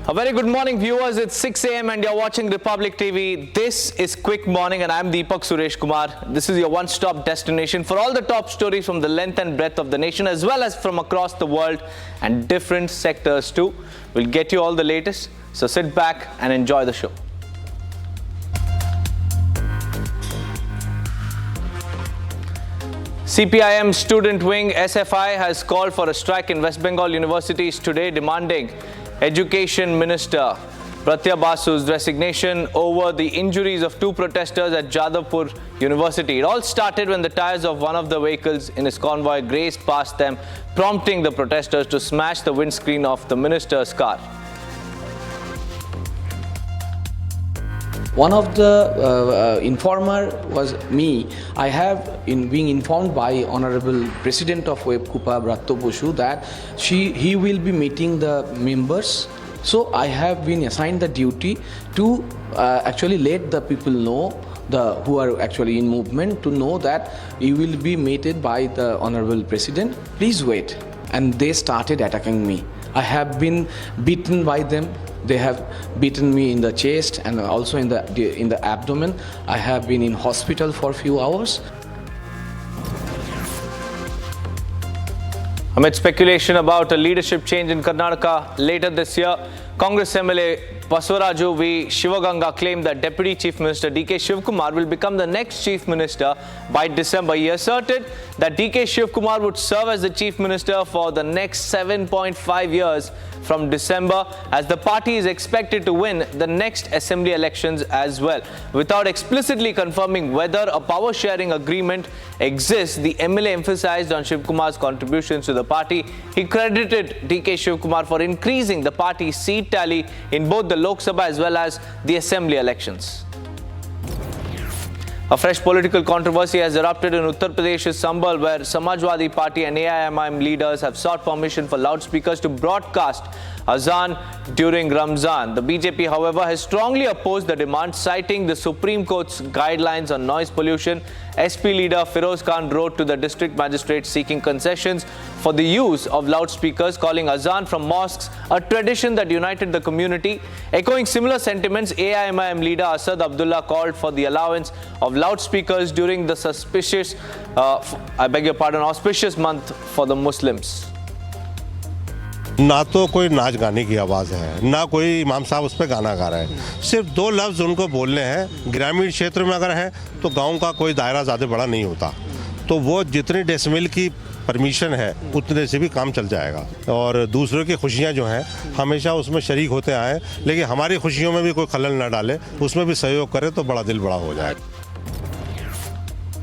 A very good morning, viewers. It's 6 a.m. and you're watching Republic TV. This is Quick Morning and I'm Deepak Suresh Kumar. This is your one-stop destination for all the top stories from the length and breadth of the nation as well as from across the world and different sectors too. We'll get you all the latest. So sit back and enjoy the show. CPIM student wing SFI has called for a strike in West Bengal Universities today, demanding Education Minister Bratya Basu's resignation over the injuries of two protesters at Jadavpur University. It all started when the tyres of one of the vehicles in his convoy grazed past them, prompting the protesters to smash the windscreen of the minister's car. One of the informer was me. I have been informed by Honorable President of WebKupa, Bratya Basu, that he will be meeting the members. So I have been assigned the duty to actually let the people know, who are actually in movement, to know that you will be meted by the Honorable President. Please wait. And they started attacking me. I have been beaten by them. They have beaten me in the chest and also in the abdomen. I have been in hospital for a few hours. Amid speculation about a leadership change in Karnataka later this year, Congress MLA Basuraju V. Shivaganga claimed that Deputy Chief Minister D.K. Shivkumar will become the next Chief Minister by December. He asserted that D.K. Shivkumar would serve as the Chief Minister for the next 7.5 years from December, as the party is expected to win the next assembly elections as well. Without explicitly confirming whether a power-sharing agreement exists, the MLA emphasized on Shivkumar's contributions to the party. He credited D.K. Shivkumar for increasing the party's seat tally in both the Lok Sabha as well as the assembly elections. A fresh political controversy has erupted in Uttar Pradesh's Sambal, where Samajwadi Party and AIMIM leaders have sought permission for loudspeakers to broadcast azan during Ramzan. The BJP, however, has strongly opposed the demand, citing the Supreme Court's guidelines on noise pollution. SP leader Feroz Khan wrote to the district magistrate seeking concessions for the use of loudspeakers, calling azan from mosques a tradition that united the community. Echoing similar sentiments, AIMIM leader Asad Abdullah called for the allowance of loudspeakers during the auspicious month for the Muslims. ना तो कोई नाच गाने की आवाज़ है, ना कोई इमाम साहब उस पर गाना गा रहा है। सिर्फ दो लफ्ज़ उनको बोलने हैं। ग्रामीण क्षेत्र में अगर है तो गांव का कोई दायरा ज़्यादा बड़ा नहीं होता, तो वो जितनी डेसिमल की परमिशन है उतने से भी काम चल जाएगा। और दूसरों की खुशियां जो हैं हमेशा उसमें शरीक होते आए, लेकिन हमारी खुशियों में भी कोई खलल ना डाले, उसमें भी सहयोग करे तो बड़ा दिल बड़ा हो जाएगा।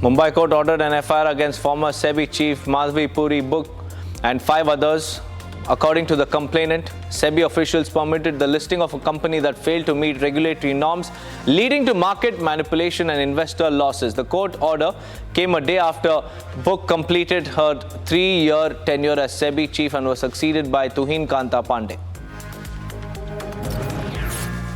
Mumbai court ordered an FIR against former SEBI chief Madhavi Puri Book and 5 others. According to the complainant, SEBI officials permitted the listing of a company that failed to meet regulatory norms, leading to market manipulation and investor losses. The court order came a day after Book completed her 3-year tenure as SEBI chief and was succeeded by Tuhin Kanta Pandey.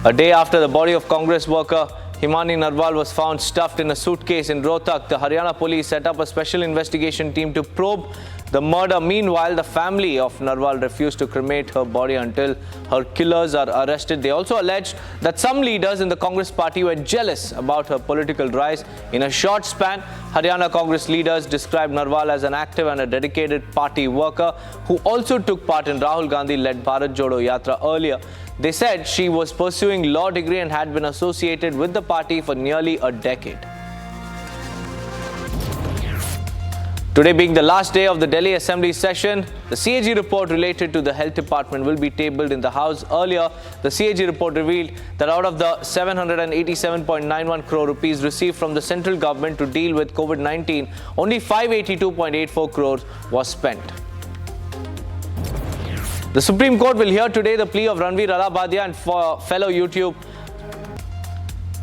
A day after the body of Congress worker Himani Narwal was found stuffed in a suitcase in Rohtak, the Haryana police set up a special investigation team to probe the murder. Meanwhile, the family of Narwal refused to cremate her body until her killers are arrested. They also alleged that some leaders in the Congress party were jealous about her political rise. In a short span, Haryana Congress leaders described Narwal as an active and a dedicated party worker who also took part in Rahul Gandhi-led Bharat Jodo Yatra earlier. They said she was pursuing law degree and had been associated with the party for nearly a decade. Today being the last day of the Delhi Assembly session, the CAG report related to the Health Department will be tabled in the House. Earlier, the CAG report revealed that out of the 787.91 crore rupees received from the central government to deal with COVID-19, only 582.84 crores was spent. The Supreme Court will hear today the plea of Ranveer Alabadia and fellow YouTube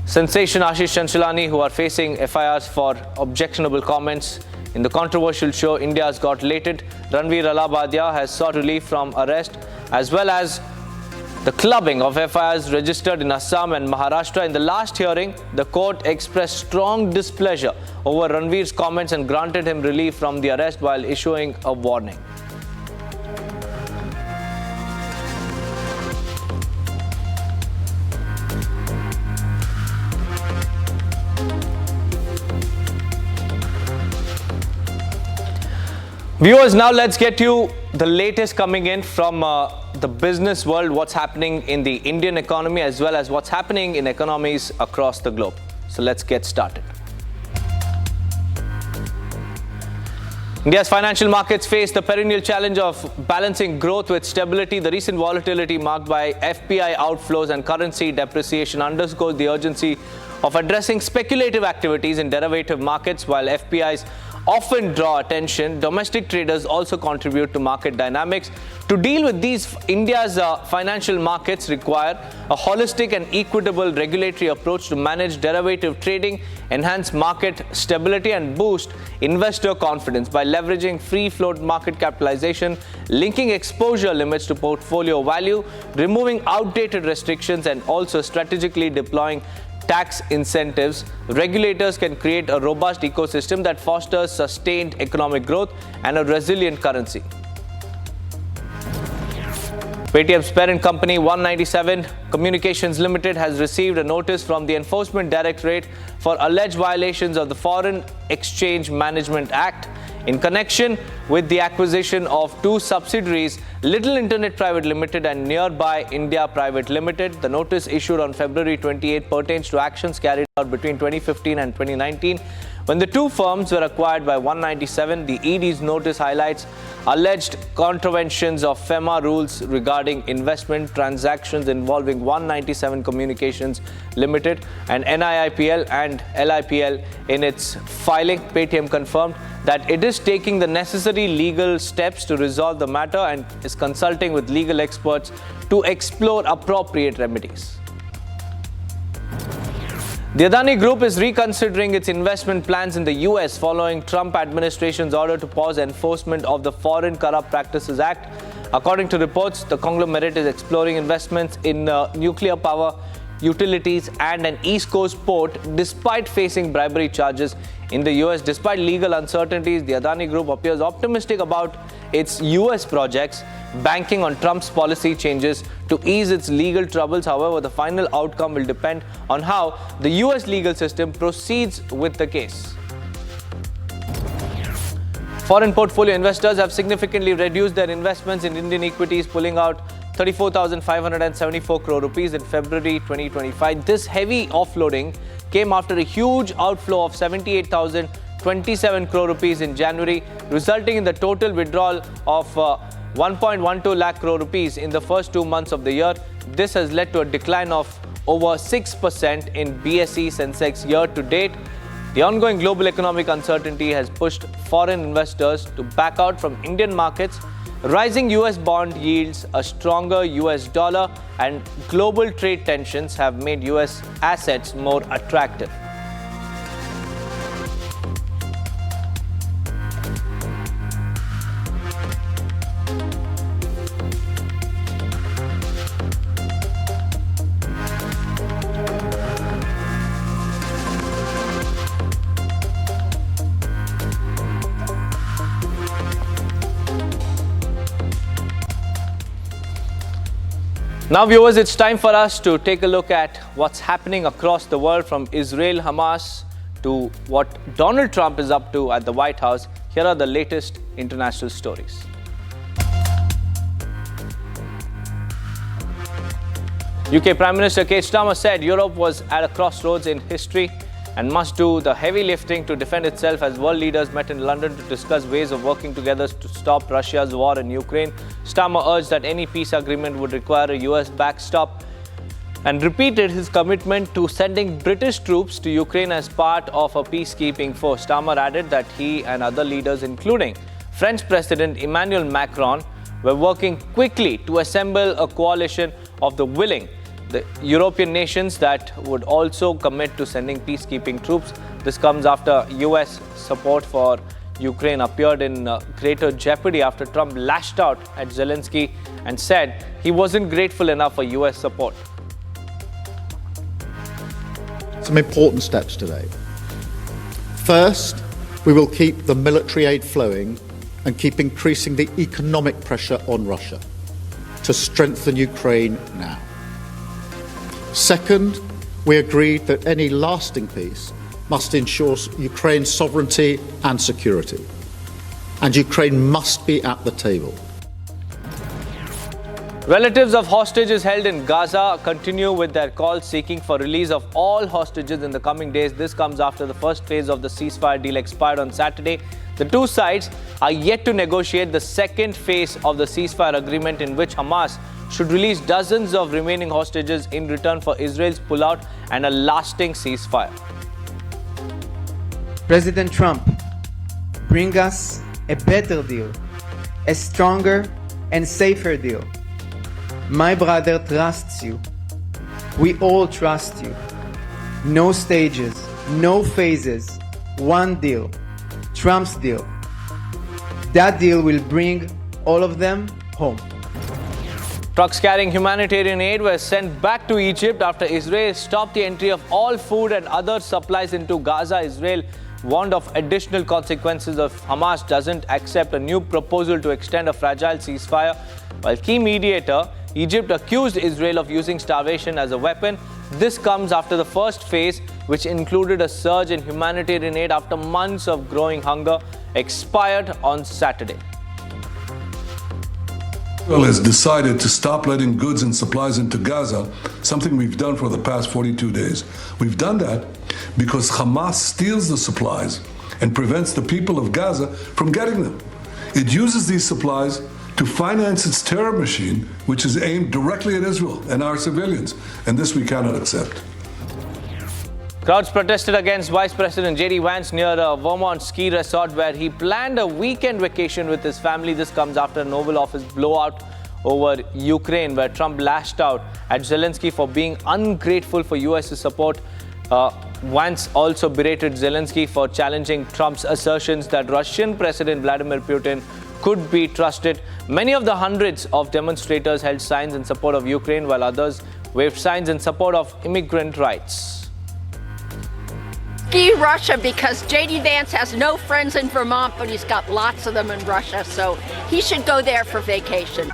sensation Ashish Chanchalani, who are facing FIRs for objectionable comments. In the controversial show India's Got Lated, Ranveer Alabadia has sought relief from arrest as well as the clubbing of FIRs registered in Assam and Maharashtra. In the last hearing, the court expressed strong displeasure over Ranveer's comments and granted him relief from the arrest while issuing a warning. Viewers, now let's get you the latest coming in from the business world, what's happening in the Indian economy as well as what's happening in economies across the globe. So let's get started. India's financial markets face the perennial challenge of balancing growth with stability. The recent volatility marked by FPI outflows and currency depreciation underscores the urgency of addressing speculative activities in derivative markets. While FPIs often draw attention, domestic traders also contribute to market dynamics. To deal with these, India's financial markets require a holistic and equitable regulatory approach to manage derivative trading, enhance market stability and boost investor confidence by leveraging free float market capitalization, linking exposure limits to portfolio value, removing outdated restrictions and also strategically deploying tax incentives. Regulators can create a robust ecosystem that fosters sustained economic growth and a resilient currency. Paytm's parent company 197 Communications Limited has received a notice from the Enforcement Directorate for alleged violations of the Foreign Exchange Management Act in connection with the acquisition of two subsidiaries, Little Internet Private Limited and Nearby India Private Limited. The notice issued on February 28 pertains to actions carried out between 2015 and 2019 when the two firms were acquired by 197. The ED's notice highlights alleged contraventions of FEMA rules regarding investment transactions involving 197 Communications Limited and NIIPL and LIPL. In its filing, Paytm confirmed that it is taking the necessary legal steps to resolve the matter and is consulting with legal experts to explore appropriate remedies. The Adani Group is reconsidering its investment plans in the US following Trump administration's order to pause enforcement of the Foreign Corrupt Practices Act. According to reports, the conglomerate is exploring investments in nuclear power, utilities and an East Coast port despite facing bribery charges in the US. Despite legal uncertainties, the Adani Group appears optimistic about its US projects, banking on Trump's policy changes to ease its legal troubles. However, the final outcome will depend on how the US legal system proceeds with the case. Foreign portfolio investors have significantly reduced their investments in Indian equities, pulling out 34,574 crore rupees in February 2025. This heavy offloading came after a huge outflow of 78,027 crore rupees in January, resulting in the total withdrawal of 1.12 lakh crore rupees in the first 2 months of the year. This has led to a decline of over 6% in BSE Sensex year to date. The ongoing global economic uncertainty has pushed foreign investors to back out from Indian markets. Rising US bond yields, a stronger US dollar, and global trade tensions have made US assets more attractive. Now, viewers, it's time for us to take a look at what's happening across the world, from Israel, Hamas, to what Donald Trump is up to at the White House. Here are the latest international stories. UK Prime Minister Keir Starmer said Europe was at a crossroads in history and must do the heavy lifting to defend itself as world leaders met in London to discuss ways of working together to stop Russia's war in Ukraine. Starmer urged that any peace agreement would require a US backstop and repeated his commitment to sending British troops to Ukraine as part of a peacekeeping force. Starmer added that he and other leaders, including French President Emmanuel Macron, were working quickly to assemble a coalition of the willing, the European nations that would also commit to sending peacekeeping troops. This comes after US support for Ukraine appeared in greater jeopardy after Trump lashed out at Zelensky and said he wasn't grateful enough for US support. Some important steps today. First, we will keep the military aid flowing and keep increasing the economic pressure on Russia to strengthen Ukraine now. Second, we agreed that any lasting peace must ensure Ukraine's sovereignty and security. and Ukraine must be at the table. Relatives of hostages held in Gaza continue with their call seeking for release of all hostages in the coming days. This comes after the first phase of the ceasefire deal expired on Saturday. The two sides are yet to negotiate the second phase of the ceasefire agreement, in which Hamas should release dozens of remaining hostages in return for Israel's pullout and a lasting ceasefire. President Trump, bring us a better deal, a stronger and safer deal. My brother trusts you. We all trust you. No stages, no phases, one deal. Trump's deal. That deal will bring all of them home. Trucks carrying humanitarian aid were sent back to Egypt after Israel stopped the entry of all food and other supplies into Gaza. Israel warned of additional consequences if Hamas doesn't accept a new proposal to extend a fragile ceasefire, while key mediator Egypt accused Israel of using starvation as a weapon. This comes after the first phase, which included a surge in humanitarian aid after months of growing hunger, expired on Saturday. Israel has decided to stop letting goods and supplies into Gaza, something we've done for the past 42 days. We've done that because Hamas steals the supplies and prevents the people of Gaza from getting them. It uses these supplies to finance its terror machine, which is aimed directly at Israel and our civilians, and this we cannot accept. Crowds protested against Vice President JD Vance near a Vermont ski resort where he planned a weekend vacation with his family. This comes after an Oval Office blowout over Ukraine, where Trump lashed out at Zelensky for being ungrateful for US support. Vance also berated Zelensky for challenging Trump's assertions that Russian President Vladimir Putin could be trusted. Many of the hundreds of demonstrators held signs in support of Ukraine, while others waved signs in support of immigrant rights. Ski Russia because JD Vance has no friends in Vermont, but he's got lots of them in Russia, so he should go there for vacation.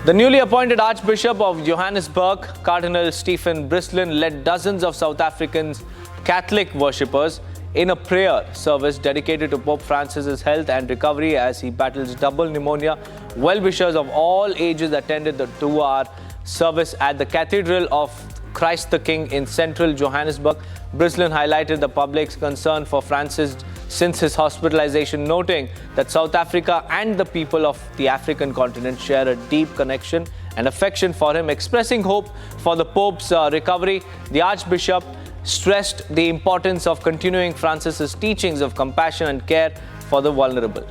The newly appointed Archbishop of Johannesburg, Cardinal Stephen Brislin, led dozens of South Africans' Catholic worshippers in a prayer service dedicated to Pope Francis's health and recovery as he battles double pneumonia. Well-wishers of all ages attended the 2-hour service at the Cathedral of Christ the King in central Johannesburg. Brislin highlighted the public's concern for Francis since his hospitalization, noting that South Africa and the people of the African continent share a deep connection and affection for him. Expressing hope for the Pope's recovery, the Archbishop stressed the importance of continuing Francis's teachings of compassion and care for the vulnerable.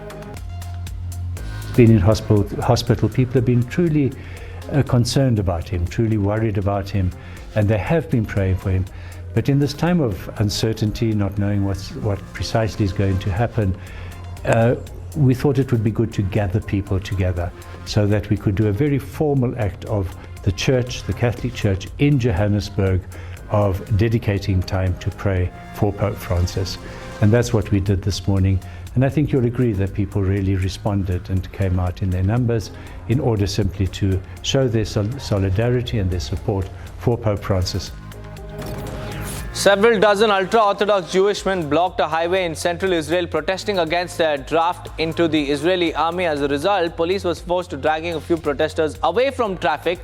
Being in hospital, people have been truly concerned about him, truly worried about him, and they have been praying for him. But in this time of uncertainty, not knowing what precisely is going to happen, we thought it would be good to gather people together so that we could do a very formal act of the church, the Catholic Church in Johannesburg, of dedicating time to pray for Pope Francis. And that's what we did this morning. And I think you'll agree that people really responded and came out in their numbers in order simply to show their solidarity and their support for Pope Francis. Several dozen ultra-Orthodox Jewish men blocked a highway in central Israel protesting against their draft into the Israeli army. As a result, police was forced to dragging a few protesters away from traffic.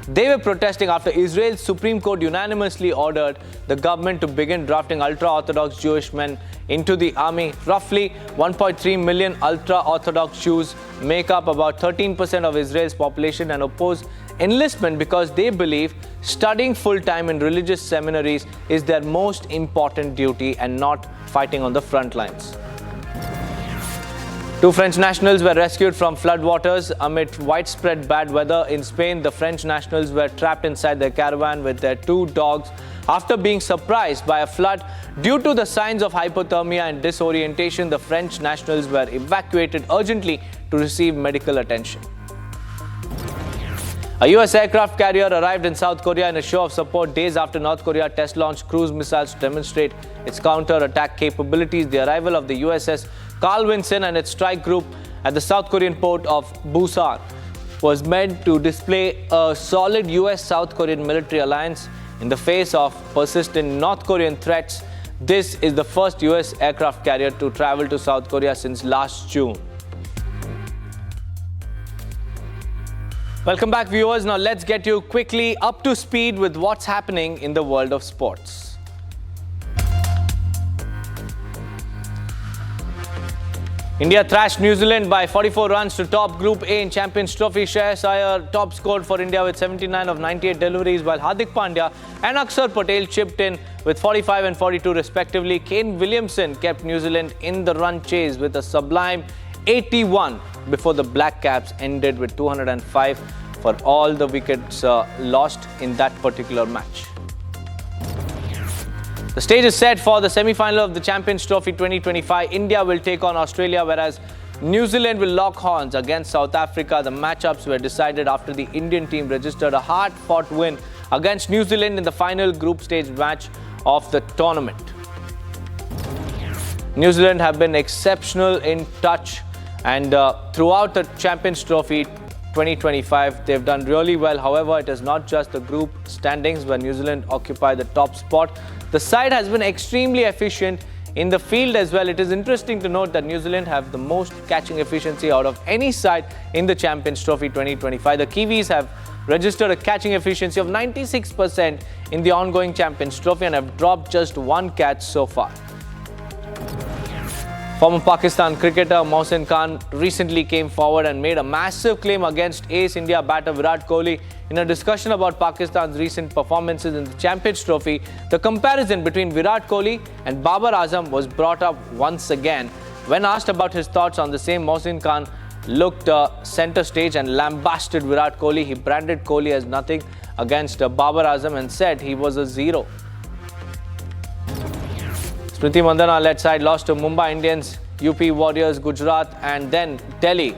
They were protesting after Israel's Supreme Court unanimously ordered the government to begin drafting ultra-Orthodox Jewish men into the army. Roughly 1.3 million ultra-Orthodox Jews make up about 13% of Israel's population and oppose enlistment because they believe studying full-time in religious seminaries is their most important duty and not fighting on the front lines. Two French nationals were rescued from floodwaters amid widespread bad weather in Spain. The French nationals were trapped inside their caravan with their two dogs after being surprised by a flood. Due to the signs of hypothermia and disorientation, the French nationals were evacuated urgently to receive medical attention. A US aircraft carrier arrived in South Korea in a show of support days after North Korea test-launched cruise missiles to demonstrate its counter-attack capabilities. The arrival of the USS Carl Vinson and its strike group at the South Korean port of Busan was meant to display a solid US-South Korean military alliance in the face of persistent North Korean threats. This is the first US aircraft carrier to travel to South Korea since last June. Welcome back, viewers. Now let's get you quickly up to speed with what's happening in the world of sports. India thrashed New Zealand by 44 runs to top Group A in Champions Trophy. Shreyas Iyer top scored for India with 79 of 98 deliveries, while Hardik Pandya and Akshar Patel chipped in with 45 and 42 respectively. Kane Williamson kept New Zealand in the run chase with a sublime 81 before the Black Caps ended with 205 for all the wickets lost in that particular match. The stage is set for the semi-final of the Champions Trophy 2025. India will take on Australia, whereas New Zealand will lock horns against South Africa. The matchups were decided after the Indian team registered a hard-fought win against New Zealand in the final group stage match of the tournament. New Zealand have been exceptional in touch, and throughout the Champions Trophy 2025, they've done really well. However, it is not just the group standings where New Zealand occupy the top spot. The side has been extremely efficient in the field as well. It is interesting to note that New Zealand have the most catching efficiency out of any side in the Champions Trophy 2025. The Kiwis have registered a catching efficiency of 96% in the ongoing Champions Trophy and have dropped just one catch so far. Former Pakistan cricketer Mohsin Khan recently came forward and made a massive claim against ace India batter Virat Kohli. In a discussion about Pakistan's recent performances in the Champions Trophy, the comparison between Virat Kohli and Babar Azam was brought up once again. When asked about his thoughts on the same, Mohsin Khan looked center stage and lambasted Virat Kohli. He branded Kohli as nothing against Babar Azam and said he was a zero. Smriti Mandhana led side lost to Mumbai Indians, UP Warriors, Gujarat and then Delhi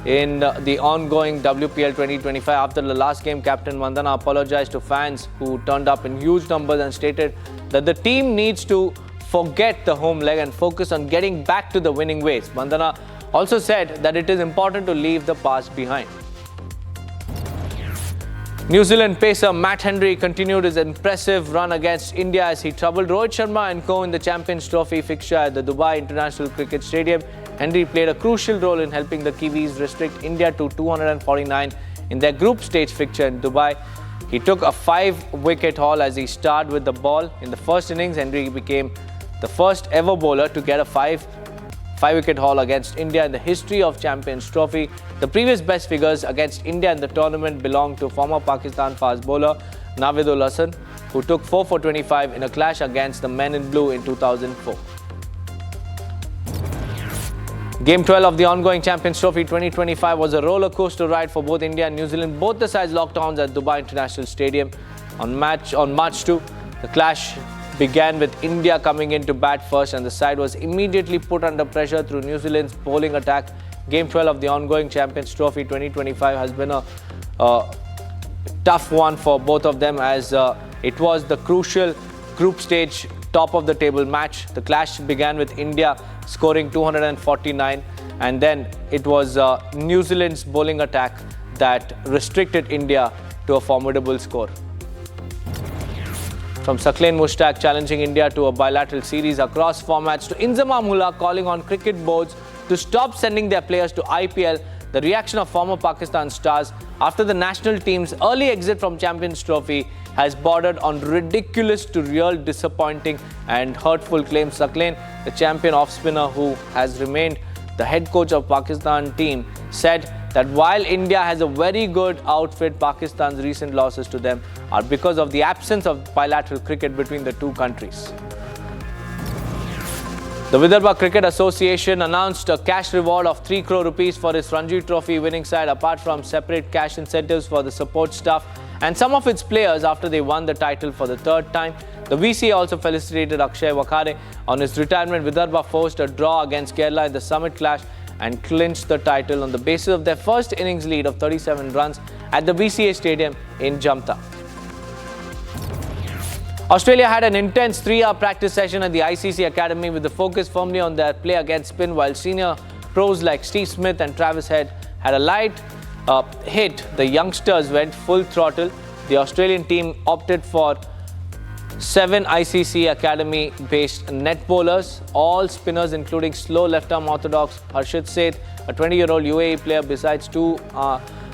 in the ongoing WPL 2025. After the last game, Captain Mandhana apologized to fans who turned up in huge numbers and stated that the team needs to forget the home leg and focus on getting back to the winning ways. Mandhana also said that it is important to leave the past behind. New Zealand pacer Matt Henry continued his impressive run against India as he troubled Rohit Sharma and co in the Champions Trophy fixture at the Dubai International Cricket Stadium. Henry played a crucial role in helping the Kiwis restrict India to 249 in their group stage fixture in Dubai. He took a 5-wicket haul as he started with the ball. In the first innings, Henry became the first ever bowler to get a 5-wicket haul against India in the history of Champions Trophy. The previous best figures against India in the tournament belong to former Pakistan fast bowler Navidul Hasan, who took 4 for 25 in a clash against the Men in Blue in 2004. Game 12 of the ongoing Champions Trophy 2025 was a roller coaster ride for both India and New Zealand. Both the sides locked horns at Dubai International Stadium. On March 2, the clash began with India coming in to bat first, and the side was immediately put under pressure through New Zealand's bowling attack. Game 12 of the ongoing Champions Trophy 2025 has been a tough one for both of them, as it was the crucial group stage top of the table match. The clash began with India scoring 249, and then it was New Zealand's bowling attack that restricted India to a formidable score. From Saqlain Mushtaq challenging India to a bilateral series across formats to Inzamam Ullah calling on cricket boards to stop sending their players to IPL, the reaction of former Pakistan stars after the national team's early exit from Champions Trophy has bordered on ridiculous to real disappointing and hurtful claims. Saqlain, the champion off-spinner who has remained the head coach of Pakistan team, said that while India has a very good outfit, Pakistan's recent losses to them are because of the absence of bilateral cricket between the two countries. The Vidarbha Cricket Association announced a cash reward of 3 crore rupees for its Ranji Trophy winning side, apart from separate cash incentives for the support staff and some of its players after they won the title for the third time. The VCA also felicitated Akshay Wakhare on his retirement. Vidarbha forced a draw against Kerala in the Summit clash and clinched the title on the basis of their first innings lead of 37 runs at the VCA Stadium in Jamta. Australia had an intense 3-hour practice session at the ICC Academy with the focus firmly on their play against spin, while senior pros like Steve Smith and Travis Head had a light hit. The youngsters went full throttle. The Australian team opted for 7 ICC Academy-based net bowlers, all spinners including slow left-arm orthodox Harshit Seth, a 20-year-old UAE player, besides 2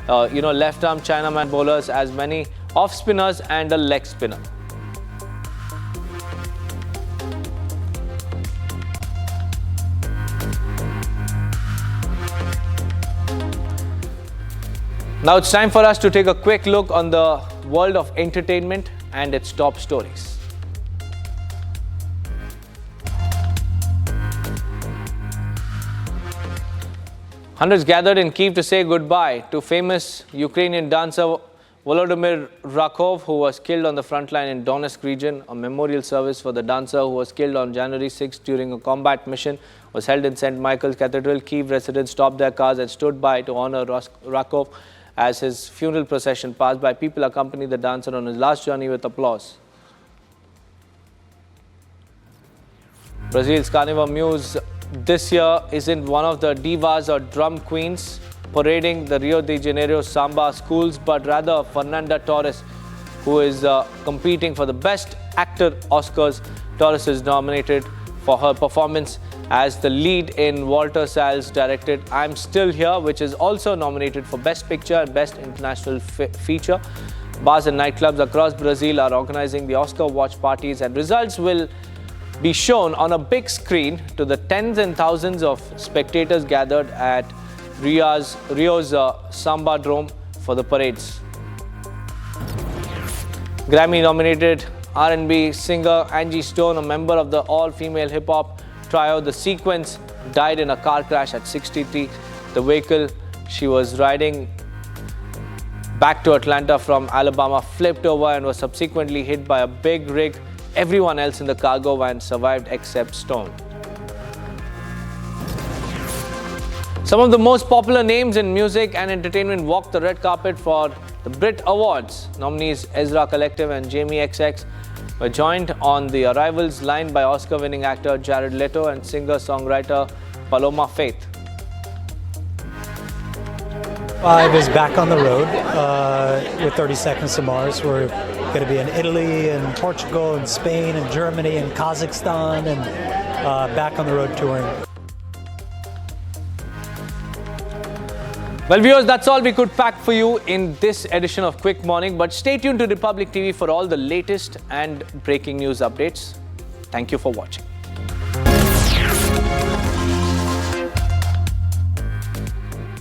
left-arm Chinaman bowlers, as many off-spinners and a leg spinner. Now it's time for us to take a quick look on the world of entertainment and its top stories. Hundreds gathered in Kyiv to say goodbye to famous Ukrainian dancer Volodymyr Rakov, who was killed on the front line in Donetsk region. A memorial service for the dancer, who was killed on January 6 during a combat mission, was held in St. Michael's Cathedral. Kyiv residents stopped their cars and stood by to honor Rakov as his funeral procession passed by. People accompanied the dancer on his last journey with applause. Brazil's Carnival Muse this year isn't one of the divas or drum queens parading the Rio de Janeiro samba schools, but rather Fernanda Torres, who is competing for the Best Actor Oscars. Torres is nominated for her performance as the lead in Walter Salles' directed I'm Still Here, which is also nominated for Best Picture and Best International Feature. Bars and nightclubs across Brazil are organizing the Oscar watch parties, and results will be shown on a big screen to the tens and thousands of spectators gathered at Rio's Samba Dome for the parades. Grammy-nominated R&B singer Angie Stone, a member of the all-female hip-hop trio The Sequence, died in a car crash at 63. The vehicle she was riding back to Atlanta from Alabama flipped over and was subsequently hit by a big rig. Everyone else in the cargo van survived except Stone. Some of the most popular names in music and entertainment walked the red carpet for the Brit Awards. Nominees Ezra Collective and Jamie XX were joined on the arrivals line by Oscar-winning actor Jared Leto and singer-songwriter Paloma Faith. 5 is back on the road with 30 Seconds to Mars. We're going to be in Italy and Portugal and Spain and Germany and Kazakhstan and back on the road touring. Well, viewers, that's all we could pack for you in this edition of Quick Morning. But stay tuned to Republic TV for all the latest and breaking news updates. Thank you for watching.